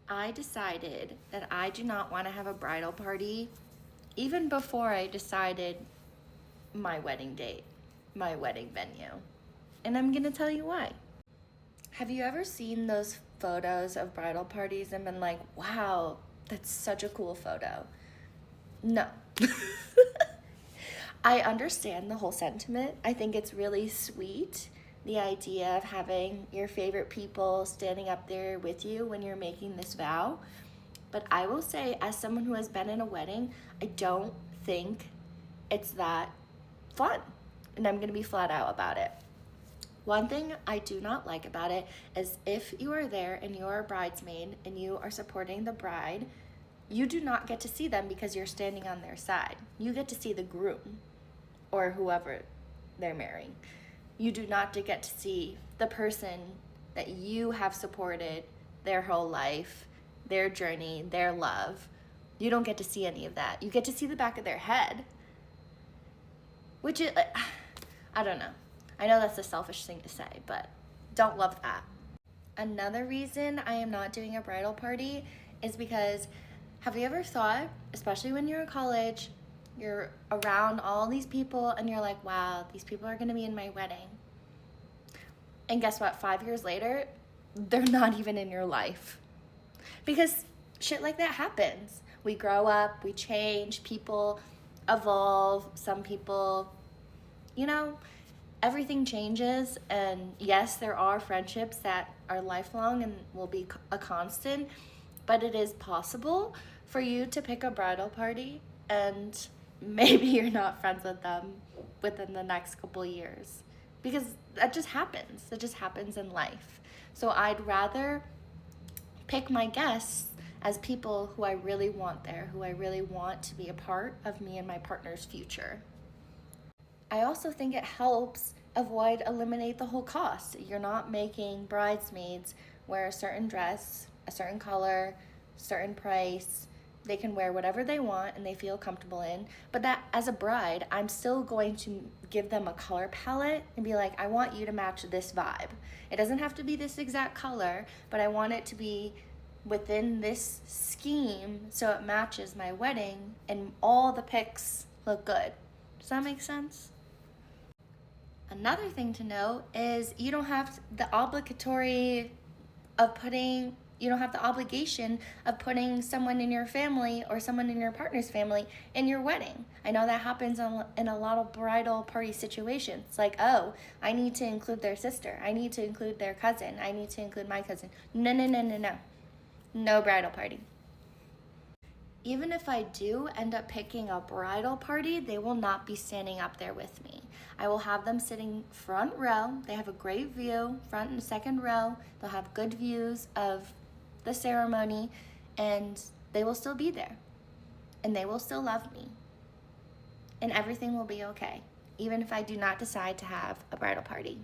I decided that I do not want to have a bridal party even before I decided my wedding date, my wedding venue. And I'm gonna tell you why. Have you ever seen those photos of bridal parties and been like, wow, that's such a cool photo? No. I understand the whole sentiment. I think it's really sweet, the idea of having your favorite people standing up there with you when you're making this vow. But I will say, as someone who has been in a wedding, I don't think it's that fun. And I'm gonna be flat out about it. One thing I do not like about it is if you are there and you are a bridesmaid and you are supporting the bride, you do not get to see them because you're standing on their side. You get to see the groom or whoever they're marrying. You do not get to see the person that you have supported their whole life, their journey, their love. You don't get to see any of that. You get to see the back of their head, which is, I don't know. I know that's a selfish thing to say, but don't love that. Another reason I am not doing a bridal party is because, have you ever thought, especially when you're in college, you're around all these people and you're like, wow, these people are gonna be in my wedding. And guess what? 5 years later, they're not even in your life. Because shit like that happens. We grow up, we change, people evolve, some people, everything changes. And yes, there are friendships that are lifelong and will be a constant, but it is possible for you to pick a bridal party and maybe you're not friends with them within the next couple years, because that just happens. It just happens in life. So I'd rather pick my guests as people who I really want there, who I really want to be a part of me and my partner's future. I also think it helps eliminate the whole cost. You're not making bridesmaids wear a certain dress, a certain color, certain price. They can wear whatever they want and they feel comfortable in. But that, as a bride, I'm still going to give them a color palette and be like, I want you to match this vibe. It doesn't have to be this exact color, but I want it to be within this scheme so it matches my wedding and all the pics look good. Does that make sense? Another thing to note is you don't have the obligation of putting someone in your family or someone in your partner's family in your wedding. I know that happens in a lot of bridal party situations. It's like, oh, I need to include their sister. I need to include their cousin. I need to include my cousin. No. No bridal party. Even if I do end up picking a bridal party, they will not be standing up there with me. I will have them sitting front row. They have a great view, front and second row. They'll have good views of the ceremony, and they will still be there. And they will still love me. And everything will be okay, even if I do not decide to have a bridal party.